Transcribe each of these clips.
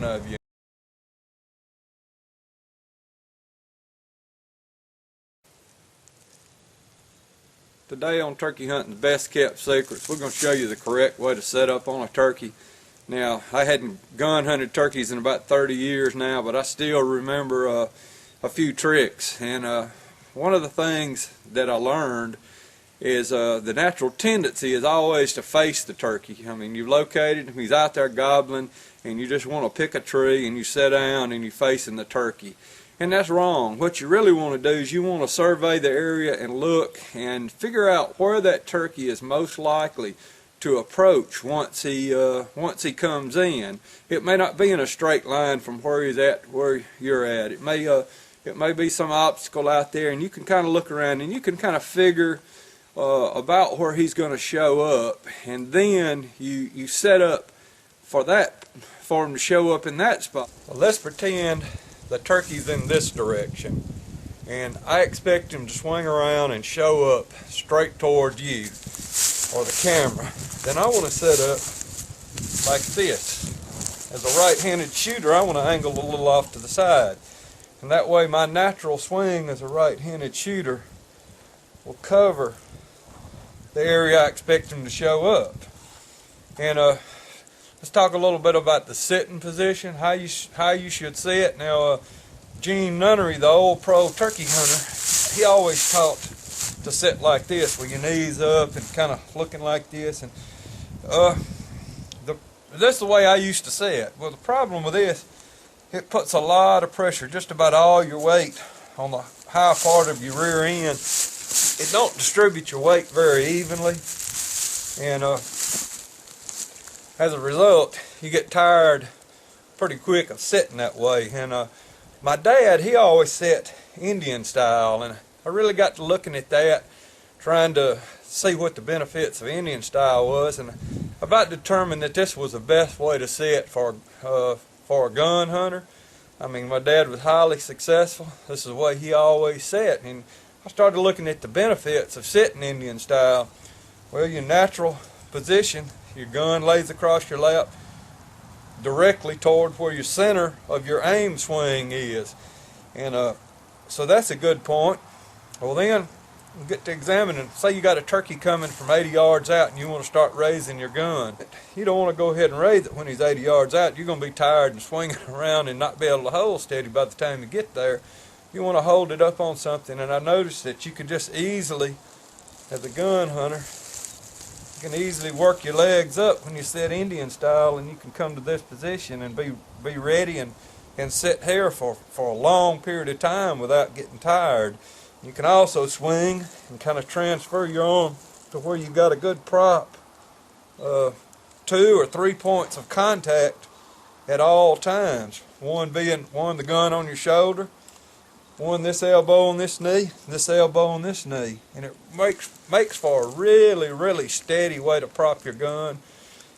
of you. Today on Turkey Hunting's Best Kept Secrets, we're going to show you the correct way to set up on a turkey. Now, I hadn't gun hunted turkeys in about 30 years now, but I still remember a few tricks. And one of the things that I learned is the natural tendency is always to face the turkey. I mean, you've located him, he's out there gobbling, and you just want to pick a tree and you sit down and you're facing the turkey. And that's wrong. What you really want to do is you want to survey the area and look and figure out where that turkey is most likely to approach once he comes in. It may not be in a straight line from where he's at where you're at. It may be some obstacle out there, and you can kind of look around and you can kind of figure about where he's going to show up, and then you set up for him to show up in that spot. Well, let's pretend the turkey's in this direction, and I expect him to swing around and show up straight towards you or the camera. Then I want to set up like this. As a right-handed shooter, I want to angle a little off to the side, and that way my natural swing as a right-handed shooter will cover the area I expect him to show up. And let's talk a little bit about the sitting position, how you should sit. Now, Gene Nunnery, the old pro turkey hunter, he always taught to sit like this, with your knees up and kind of looking like this. And that's the way I used to sit. Well, the problem with this, it puts a lot of pressure, just about all your weight, on the high part of your rear end. It don't distribute your weight very evenly, and as a result, you get tired pretty quick of sitting that way. And my dad, he always sat Indian style, and I really got to looking at that, trying to see what the benefits of Indian style was, and I about determined that this was the best way to sit for a gun hunter. I mean, my dad was highly successful. This is the way he always sat, and I started looking at the benefits of sitting Indian style. Well, your natural position, your gun lays across your lap directly toward where your center of your aim swing is. And so that's a good point. Well, then we get to examining, say you got a turkey coming from 80 yards out and you want to start raising your gun. You don't want to go ahead and raise it when he's 80 yards out. You're going to be tired and swinging around and not be able to hold steady by the time you get there. You want to hold it up on something, and I noticed that you can just easily, as a gun hunter, you can easily work your legs up when you sit Indian style, and you can come to this position and be ready and sit here for a long period of time without getting tired. You can also swing and kind of transfer your arm to where you've got a good prop, 2 or 3 points of contact at all times. One being the gun on your shoulder, one this elbow on this knee, this elbow on this knee, and it makes for a really steady way to prop your gun.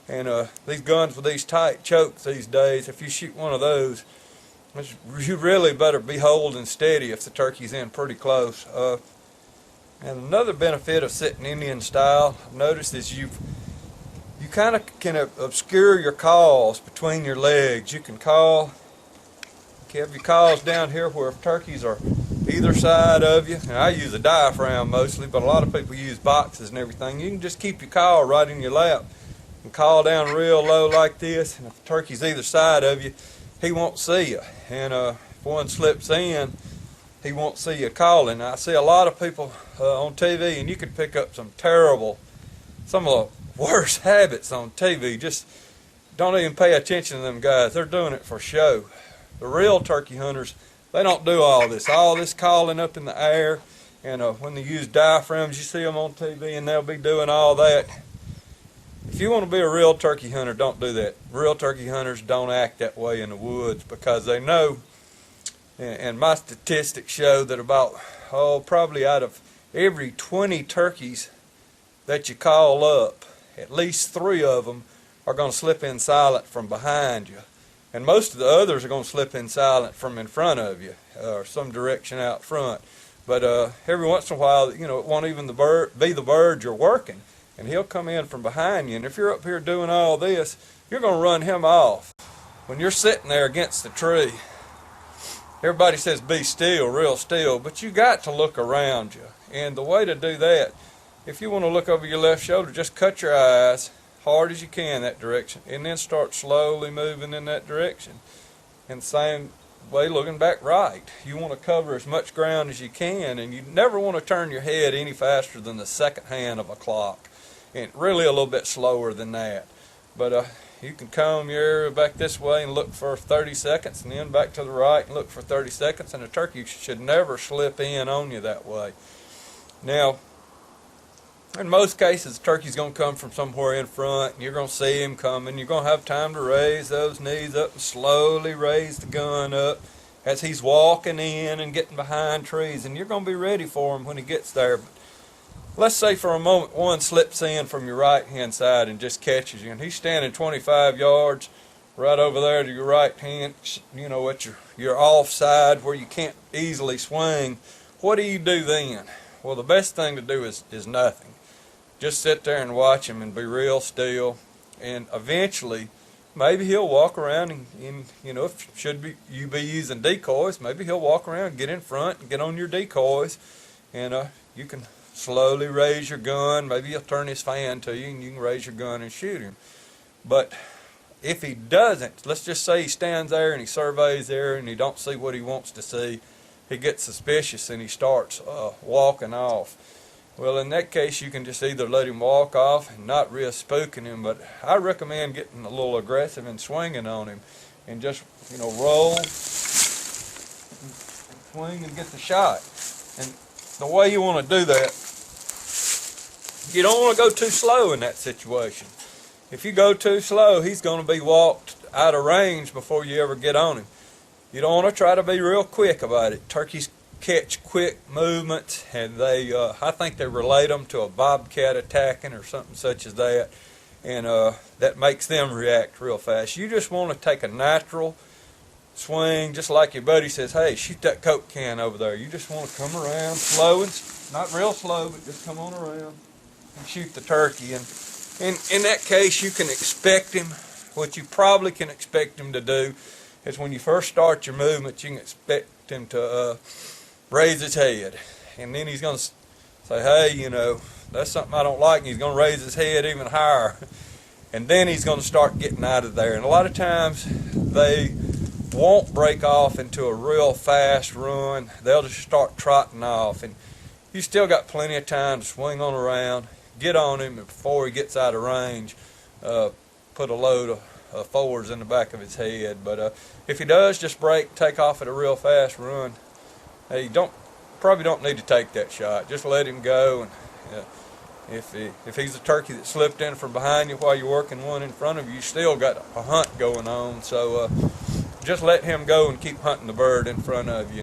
And these guns with these tight chokes these days, if you shoot one of those, you really better be holding steady if the turkey's in pretty close. And another benefit of sitting Indian style, I've noticed, is you kind of can obscure your calls between your legs. You can have your calls down here where turkeys are either side of you. And I use a diaphragm mostly, but a lot of people use boxes and everything. You can just keep your call right in your lap and call down real low like this, and if the turkey's either side of you, he won't see you. And if one slips in, he won't see you calling. I see a lot of people on TV, and you can pick up some of the worst habits on TV. Just don't even pay attention to them guys. They're doing it for show. The real turkey hunters, they don't do all this calling up in the air, and when they use diaphragms, you see them on TV, and they'll be doing all that. If you want to be a real turkey hunter, don't do that. Real turkey hunters don't act that way in the woods, because they know, and my statistics show that about, probably out of every 20 turkeys that you call up, at least 3 of them are going to slip in silent from behind you. And most of the others are going to slip in silent from in front of you, or some direction out front. But every once in a while, it won't even be the bird you're working, and he'll come in from behind you. And if you're up here doing all this, you're going to run him off. when you're sitting there against the tree, everybody says be still, real still, but you got to look around you. And the way to do that, if you want to look over your left shoulder, just cut your eyes hard as you can that direction, and then start slowly moving in that direction. And same way looking back right. You want to cover as much ground as you can, and you never want to turn your head any faster than the second hand of a clock, and really a little bit slower than that. But you can comb your area back this way and look for 30 seconds, and then back to the right and look for 30 seconds, and a turkey should never slip in on you that way. Now, in most cases, the turkey's going to come from somewhere in front, and you're going to see him coming. You're going to have time to raise those knees up and slowly raise the gun up as he's walking in and getting behind trees, and you're going to be ready for him when he gets there. But let's say for a moment one slips in from your right-hand side and just catches you, and he's standing 25 yards right over there to your right hand, you know, at your offside where you can't easily swing. What do you do then? Well, the best thing to do is nothing. Just sit there and watch him and be real still, and eventually maybe he'll walk around and you know, if you be using decoys, maybe he'll walk around, get in front and get on your decoys, and you can slowly raise your gun. Maybe he'll turn his fan to you and you can raise your gun and shoot him. But if he doesn't, let's just say he stands there and he surveys there and he don't see what he wants to see, he gets suspicious and he starts walking off. Well, in that case, you can just either let him walk off and not risk spooking him, but I recommend getting a little aggressive and swinging on him, and just, you know, roll and swing and get the shot. And the way you want to do that, you don't want to go too slow in that situation. If you go too slow, he's going to be walked out of range before you ever get on him. You don't want to try to be real quick about it. Turkeys catch quick movements, and they I think they relate them to a bobcat attacking or something such as that, and that makes them react real fast. You just want to take a natural swing, just like your buddy says, hey, shoot that Coke can over there. You just want to come around slow, and not real slow, but just come on around and shoot the turkey. And in that case, you can expect him, what you probably can expect him to do is when you first start your movement, you can expect him to raise his head, and then he's going to say, hey, you know, that's something I don't like, and he's going to raise his head even higher, and then he's going to start getting out of there. And a lot of times they won't break off into a real fast run. They'll just start trotting off, and you still got plenty of time to swing on around, get on him, and before he gets out of range, put a load of fours in the back of his head. But if he does just take off at a real fast run, hey, probably don't need to take that shot. Just let him go. And if he's a turkey that slipped in from behind you while you're working one in front of you, you still got a hunt going on. So just let him go and keep hunting the bird in front of you.